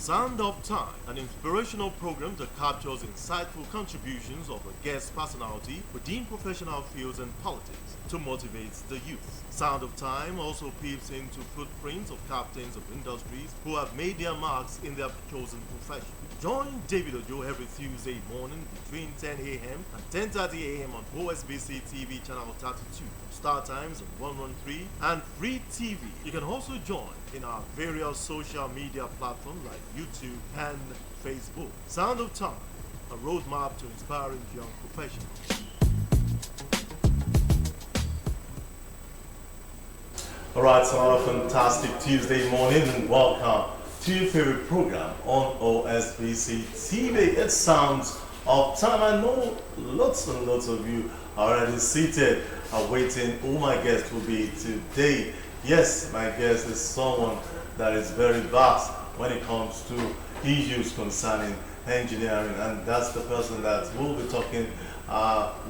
Sound of Time, an inspirational program that captures insightful contributions of a guest personality within professional fields and politics to motivate the youth. Sound of Time also peeps into footprints of captains of industries who have made their marks in their chosen profession. Join David Ojo every Tuesday morning between 10 a.m. and 10:30 a.m. on OSBC TV channel 32, Star Times on 113, and Free TV. You can also join in our various social media platforms like YouTube and Facebook. Sound of Time, a roadmap to inspiring young professionals. Alright, so another fantastic Tuesday morning and welcome to your favorite program on OSBC TV. It Sounds of Time. I know lots and lots of you are already seated awaiting who my guest will be today. Yes, my guest is someone that is very vast when it comes to issues concerning engineering, and that's the person that we'll be talking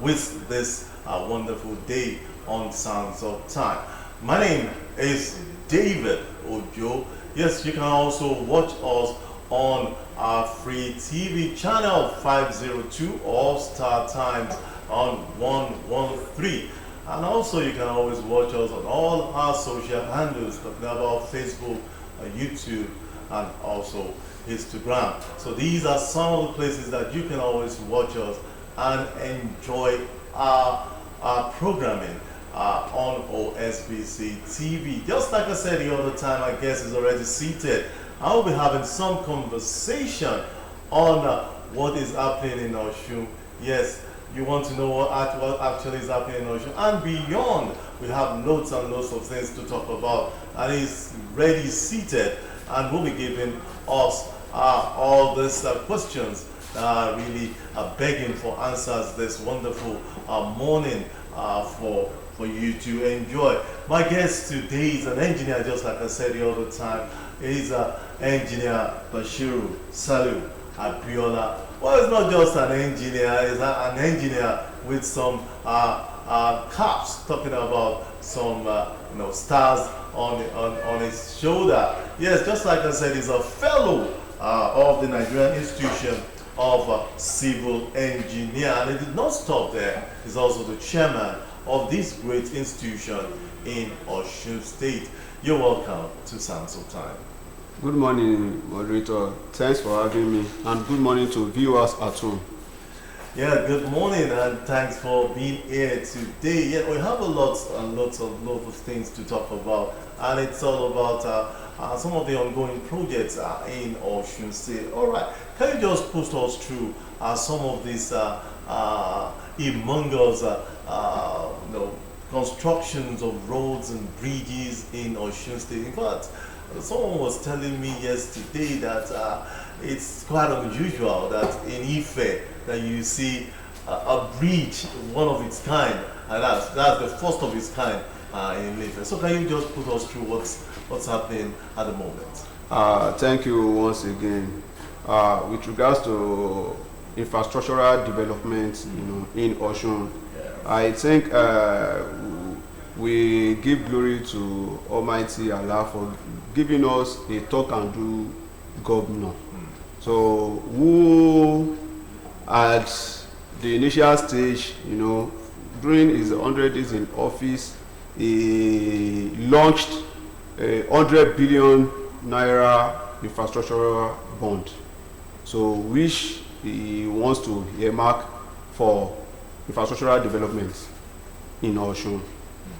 with this wonderful day on Sounds of Time. My name is David Ojo. Yes, you can also watch us on our free TV channel 502 or Star Times on 113. And also you can always watch us on all our social handles, talking about Facebook, YouTube, and also Instagram. So these are some of the places that you can always watch us and enjoy our programming on OSBC TV. Just like I said the other time, my guest is already seated. I will be having some conversation on what is happening in Osun. Yes, you want to know what actually is happening in Osun and beyond. We have loads and loads of things to talk about, and he's ready seated and will be giving us all these questions that are really begging for answers this wonderful morning for you to enjoy. My guest today is an engineer, just like I said the other time. He's engineer Bashiru Salu Abiola. Well, it's not just an engineer, he's an engineer with some caps, talking about some stars on his shoulder. Yes, just like I said, he's a fellow of the Nigerian Institution of Civil Engineer, and it did not stop there. He's also the chairman of this great institution in Osun State. You're welcome to Sounds of Time. Good morning, moderator. Thanks for having me, and good morning to viewers at home. Yeah, good morning, and thanks for being here today. Yeah, we have a lots of things to talk about, and it's all about some of the ongoing projects in Osun State. All right, can you just put us through some of these humongous constructions of roads and bridges in Osun State? In fact, someone was telling me yesterday that it's quite unusual that in Ife that you see a bridge, one of its kind, and that's the first of its kind in Ife. So can you just put us through what's happening at the moment? Thank you once again. With regards to infrastructural development, in Osun, I think we give glory to Almighty Allah for giving us a talk and do governor. So who at the initial stage, during his 100 days in office, he launched a 100 billion naira infrastructural bond, so which he wants to earmark for infrastructural development in Osun,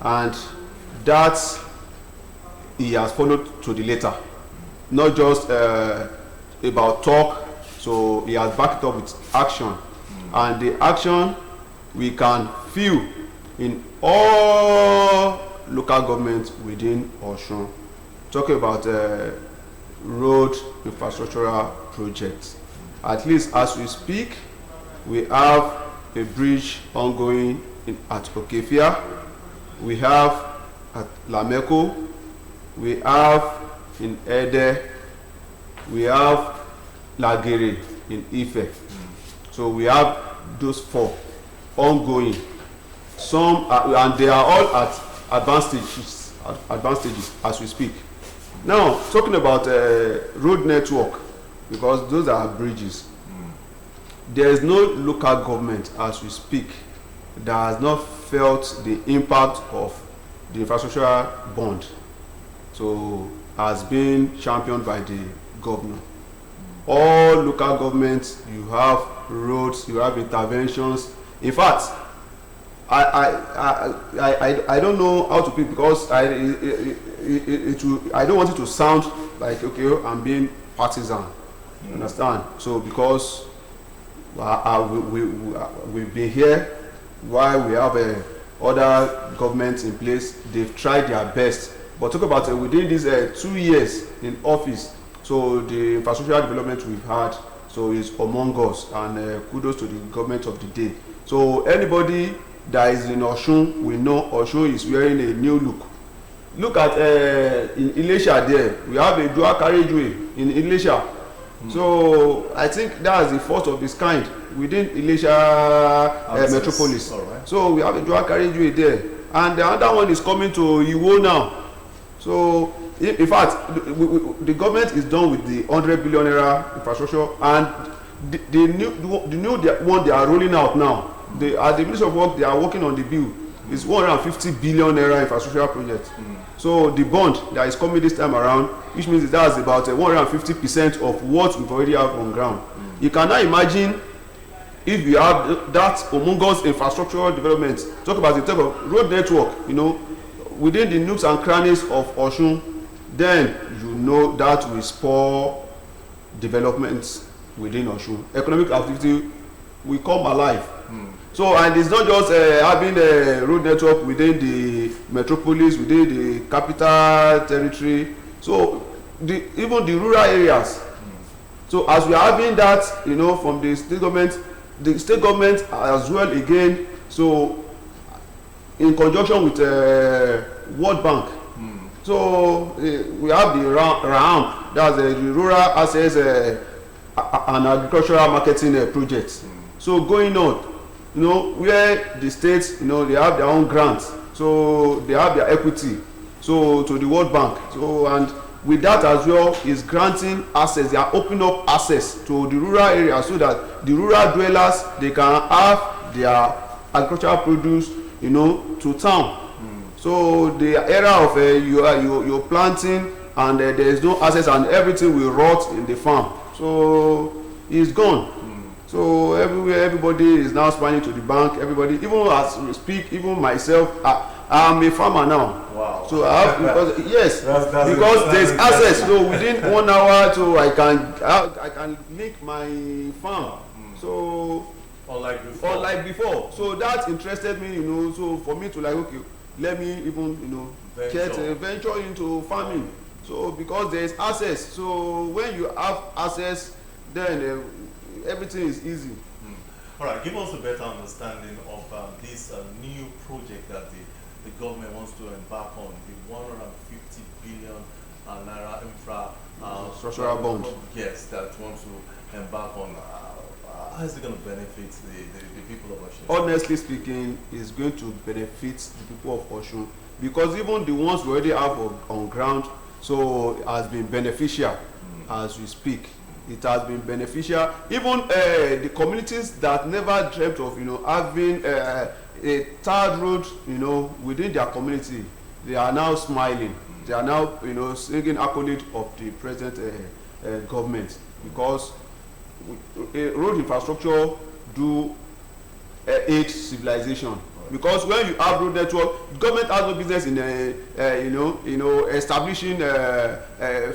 and that he has followed to the letter, not just about talk. So he has backed it up with action, and the action we can feel in all local governments within Osun. Talking about road infrastructural projects, at least as we speak, we have a bridge ongoing at Okefia, we have at Lameko, we have in Ede, we have Lagere in Ife. So we have those 4 ongoing. Some and they are all at advanced stages as we speak. Now, talking about road network, because those are bridges. There is no local government as we speak that has not felt the impact of the infrastructure bond. So has been championed by the governor. All local governments, you have roads, you have interventions. In fact, I don't know how to put it, because I don't want it to sound like, okay, I'm being partisan. You understand? So because we've been here while we have other governments in place, they've tried their best. But talk about within these 2 years in office, so the infrastructure development we've had, so is among us, and kudos to the government of the day. So anybody that is in Osun, we know Osun is wearing a new look. Look at in Ilesha there, we have a dual carriageway in Ilesha. So I think that's the first of its kind within Ilesha metropolis. Right. So we have a dual carriageway there, and the other one is coming to Iwo now. So in fact, the government is done with the 100 billion naira infrastructure, and the new one they are rolling out now. At the Ministry of Work, they are working on the bill. It's 150 billion naira infrastructure project. So the bond that is coming this time around, which means that's about 150% of what we've already have on ground. You cannot imagine if you have that humongous infrastructural development. Talk about the type of road network, you know, within the nooks and crannies of Osun, then you know that will spur development within Osun. Economic activity will come alive. So, and it's not just having a road network within the metropolis, within the capital territory. So even the rural areas. So as we are having that, you know, from the state government as well again. So in conjunction with World Bank. So we have the RAM, that's the rural access and agricultural marketing project. So going on, you know, where the states, you know, they have their own grants, so they have their equity, so to the World Bank. So, and with that as well is granting access, they are opening up access to the rural areas so that the rural dwellers, they can have their agricultural produce, you know, to town. So the era of you're planting and there is no access and everything will rot in the farm, so it's gone. So everywhere, everybody is now spanning to the bank. Everybody, even as we speak, even myself, I'm a farmer now. Wow. So I have, because yes, that's because there's access. So within 1 hour, so I can link my farm. So unlike before. So that interested me, you know. So for me to like, okay, let me even, you know, venture into farming. So because there is access. So when you have access, then everything is easy. All right, give us a better understanding of this new project that the government wants to embark on, the 150 billion naira structural bond. Yes, that wants to embark on. How is it going to benefit the people of Osun? Honestly speaking, it's going to benefit the people of Osun, because even the ones we already have on ground, so it has been beneficial as we speak. It has been beneficial. Even the communities that never dreamt of, you know, having a third road, you know, within their community, they are now smiling. They are now, you know, singing accolade of the present government, because road infrastructure do aid civilization. Because when you have road network, government has no business in establishing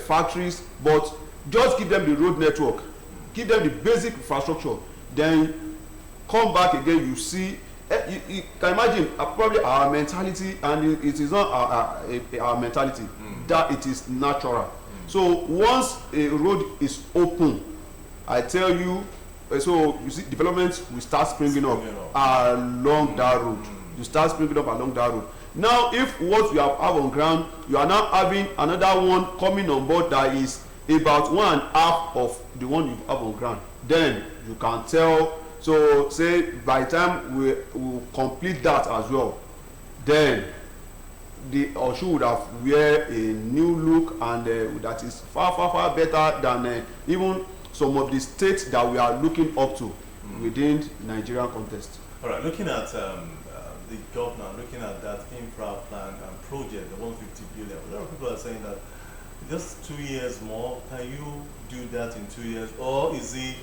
factories, but just give them the road network, give them the basic infrastructure, then come back again. You see, you can imagine probably our mentality, and it is not our mentality, that it is natural. So once a road is open, I tell you, so you see development will start springing up along that road. You start springing up along that road. Now if what we have on ground, you are now having another one coming on board that is about 1.5 of the one you have on ground, then you can tell. So say by the time we will complete that as well, then the Osun would have wear a new look, and that is far better than even some of the states that we are looking up to within Nigerian context. All right, looking at the governor, looking at that infra plan and project, the 150 billion, a lot of people are saying that just 2 years more, can you do that in 2 years? Or is he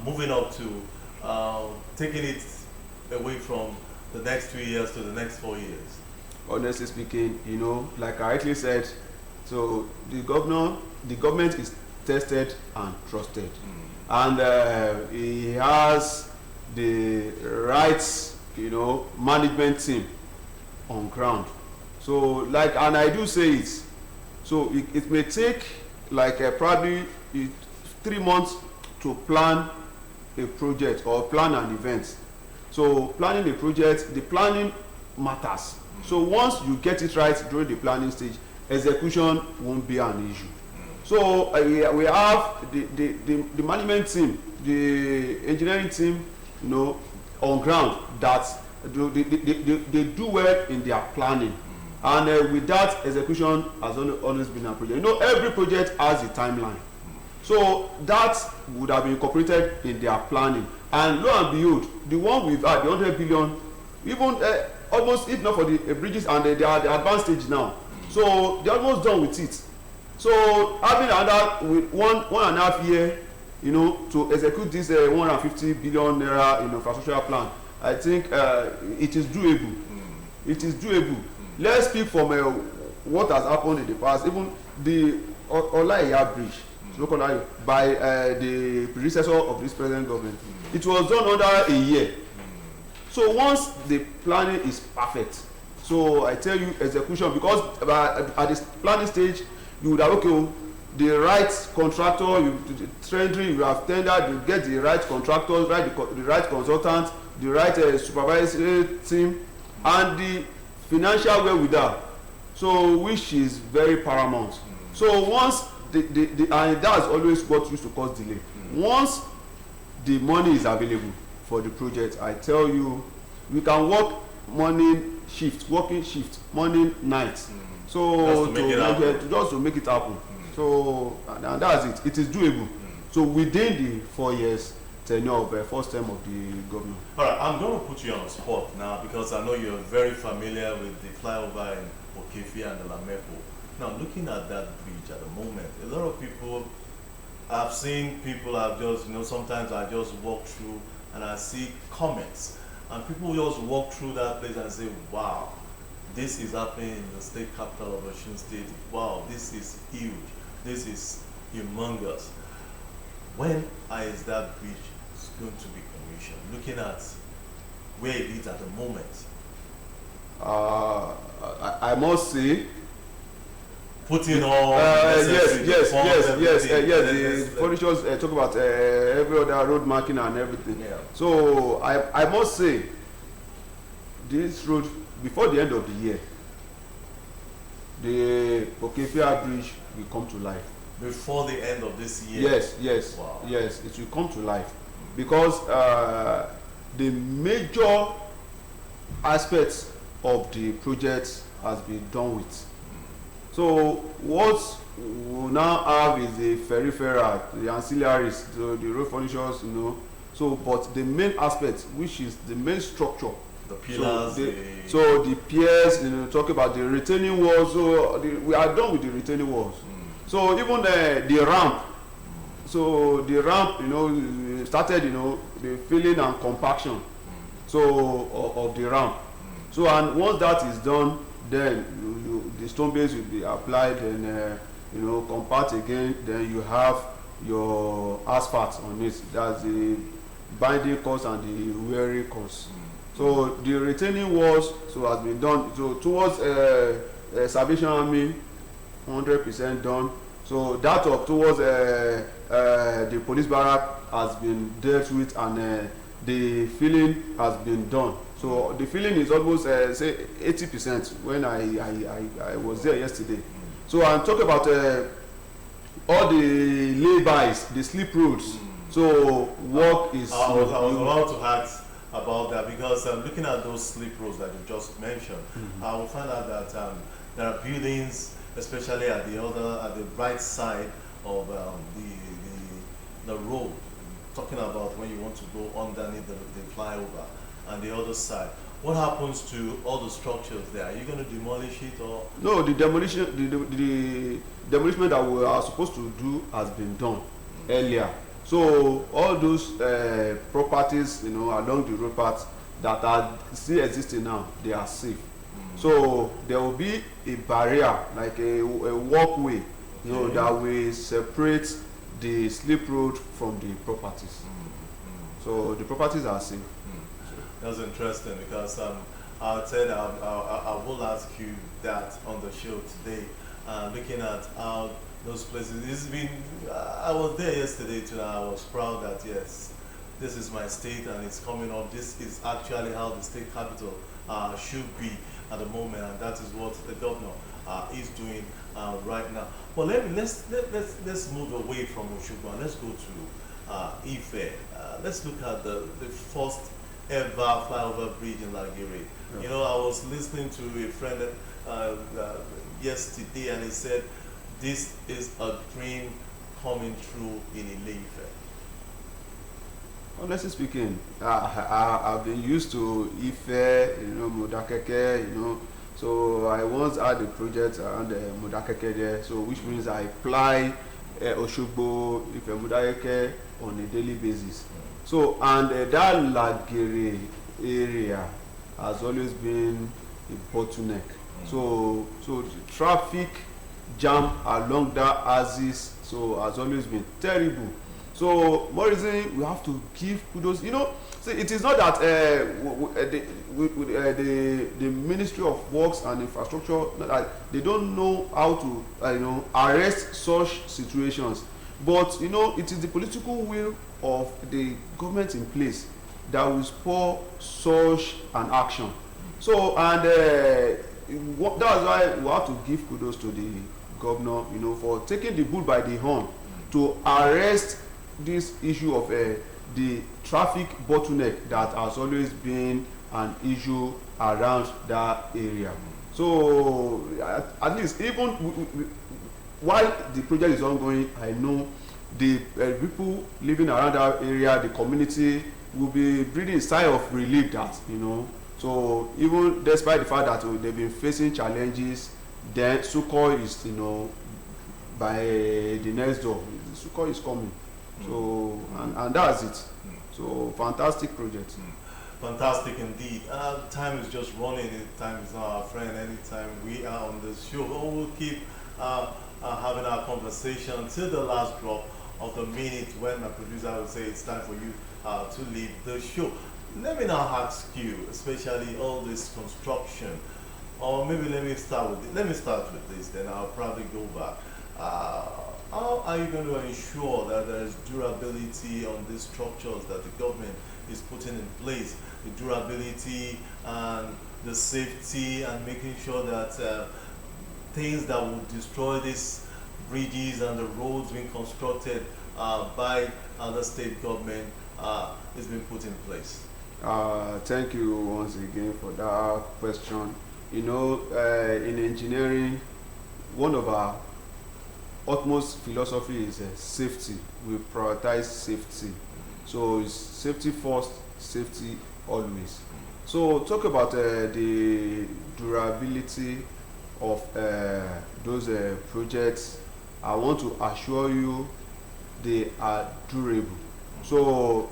moving up to taking it away from the next 2 years to the next 4 years? Honestly speaking, you know, like I rightly said, so the government is tested and trusted, and he has the right, you know, management team on ground. So like, and I do say it, so it may take like probably 3 months to plan a project or plan an event. So planning a project, the planning matters. So once you get it right during the planning stage, execution won't be an issue. So we have the management team, the engineering team, you know, on ground that they do well in their planning, and with that, execution has always been a project. You know, every project has a timeline, so that would have been incorporated in their planning. And lo and behold, the one we've had, the 100 billion, even almost, if not for the bridges, and they are the advanced stage now, so they're almost done with it. So having another with one and a half year, you know, to execute this 150 billion naira in infrastructure plan, I think it is doable. It is doable. Let's speak from what has happened in the past. Even the Olaiya Bridge, by the predecessor of this present government, it was done under a year. So once the planning is perfect, so I tell you, execution, because at this planning stage, you would have, okay, the right contractor, the treasury, you have tendered, you get the right contractors, the right consultant, the right supervisory team, and the financial wherewithal, so which is very paramount. So once and that's always what used to cause delay. Once the money is available for the project, I tell you, we can work morning shift, working shift, morning, night. So just to make it happen. So and that's it. It is doable. So within the 4 years tenure of first term of the governor. All right, I'm going to put you on the spot now because I know you're very familiar with the flyover in Okefi and the Lamepo. Now, looking at that bridge at the moment, a lot of people, I've seen people have just, you know, sometimes I just walk through and I see comments, and people just walk through that place and say, wow, this is happening in the state capital of Osun State. Wow, this is huge. This is humongous. When is that bridge going to be commissioned? Looking at where it is at the moment. I must say, putting all yes. The furnitures talk about every other road marking and everything. Yeah. So I must say, this road, before the end of the year, the Okefia Bridge will come to life. Before the end of this year? Yes. Wow. Yes, it will come to life. Because the major aspects of the project has been done with. So what we now have is the peripheral, the ancillaries, the road furnitures, you know. So, but the main aspect, which is the main structure, the pillars, so the piers, you know, talk about the retaining walls. So we are done with the retaining walls. So even the ramp. So the ramp, you know, started, you know, the filling and compaction. So of the ramp. So and once that is done, then the stone base will be applied and you know, compact again. Then you have your asphalt on it. That's the binding course and the wearing course. So the retaining walls has been done. So towards Salvation Army, 100% done. So that up towards the police barrack has been dealt with, and the filling has been done. So the filling is almost say 80% when I was there yesterday. So I'm talking about all the laybys, the slip roads. So work is. I was about to ask about that because looking at those slip roads that you just mentioned, I will find out that there are buildings, especially at the right side of the road, talking about when you want to go underneath the flyover, and the other side, what happens to all the structures there? Are you going to demolish it or? No, the demolition that we are supposed to do has been done earlier. So all those properties, along the road paths that are still existing now, they are safe. So there will be a barrier, like a walkway, that will separate the slip road from the properties. So the properties are safe. That's interesting because I said I will ask you that on the show today, looking at how those places. It's been. I was there yesterday too. And I was proud that yes, this is my state and it's coming up. This is actually how the state capital should be at the moment, and that is what the governor is doing right now. Well, let's move away from Osogbo and let's go to Ife. Let's look at the first ever flyover bridge in Lagere. Yeah. I was listening to a friend yesterday, and he said this is a dream coming true in Ile-Ife. Honestly speaking, I've been used to Ife, Modakeke, so I once had a project around Modakeke there, so which means I apply Osogbo, Ife, Modakeke on a daily basis. So, and that Lagere area has always been a bottleneck. So the traffic jam along that axis has always been terrible. So more reason we have to give kudos. See, it is not that the Ministry of Works and Infrastructure, they don't know how to arrest such situations. But it is the political will of the government in place that will spur such an action. So, and that's why we have to give kudos to the governor, for taking the bull by the horn to arrest this issue of the traffic bottleneck that has always been an issue around that area. So, at least even while the project is ongoing, I know the people living around that area, the community, will be breathing a sigh of relief that, so even despite the fact that they've been facing challenges, then succor is, by the next door, succor is coming. So, and that's it. So, fantastic project. Fantastic indeed. Time is just running. Time is not our friend. Anytime we are on this show, we'll keep having our conversation till the last drop of the minute when my producer will say it's time for you to leave the show. Let me now ask you, especially all this construction, or maybe let me start with this, then I'll probably go back. How are you going to ensure that there is durability on these structures that the government is putting in place? The durability and the safety, and making sure that things that will destroy these bridges and the roads being constructed by the state government is being put in place. Thank you once again for that question. In engineering, one of our utmost philosophy is safety. We prioritize safety. So it's safety first, safety always. So talk about the durability of those projects. I want to assure you they are durable. So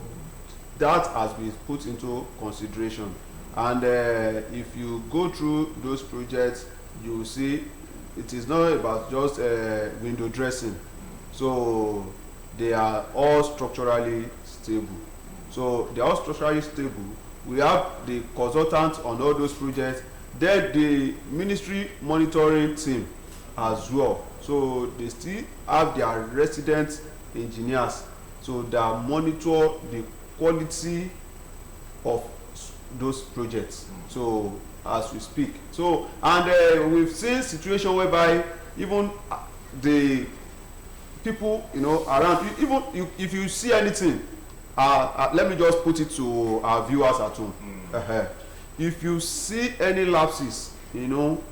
that has been put into consideration. And if you go through those projects, you will see it is not about just window dressing. So they are all structurally stable. So they are all structurally stable. We have the consultants on all those projects, then the ministry monitoring team as well. So they still have their resident engineers, so that monitor the quality of those projects. So as we speak, so and we've seen situation whereby even the people around, even if you see anything, let me just put it to our viewers at home. If you see any lapses,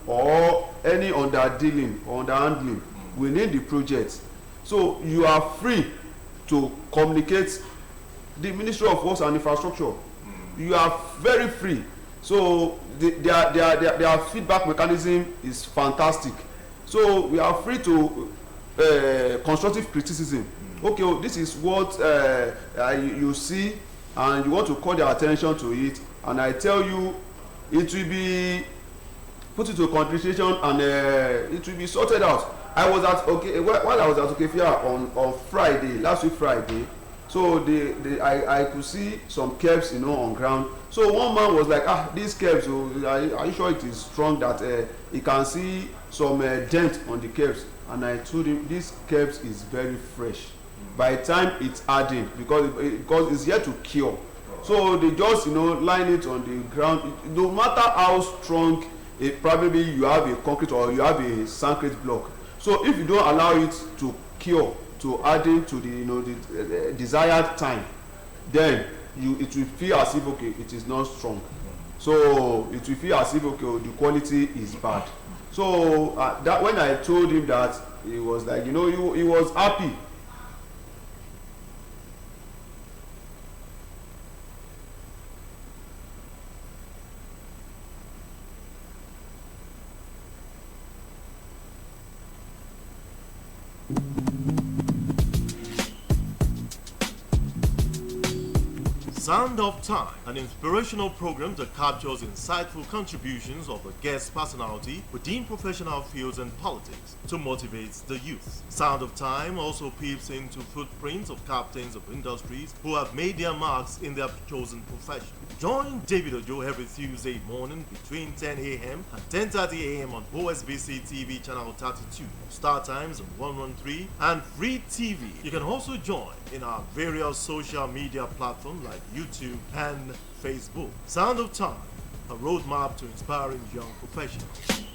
or any underdealing or underhandling within the project, so you are free to communicate the Ministry of Works and Infrastructure. You are very free. So their feedback mechanism is fantastic. So we are free to constructive criticism. Okay, well, this is what you see, and you want to call their attention to it, and I tell you, it will be put into consideration, and it will be sorted out. I was at while I was at Okefia on Friday, last week Friday. So I could see some keps, on ground. So one man was like, these keps, are you sure it is strong that he can see some dent on the keps? And I told him this keps is very fresh. By the time it's hardened, because it's yet to cure. So they just line it on the ground. No matter how strong, probably you have a concrete or you have a concrete block. So if you don't allow it to cure, to harden to the desired time, then it will feel as if it is not strong. So it will feel as if the quality is bad. So that when I told him that, he was like, he was happy. Sound of Time, an inspirational program that captures insightful contributions of a guest personality within professional fields and politics to motivate the youth. Sound of Time also peeps into footprints of captains of industries who have made their marks in their chosen profession. Join David Ojo every Tuesday morning between 10 a.m. and 10:30 a.m. on OSBC TV channel 32, Star Times on 113, and Free TV. You can also join in our various social media platforms like YouTube and Facebook. Sound of Time, a roadmap to inspiring young professionals.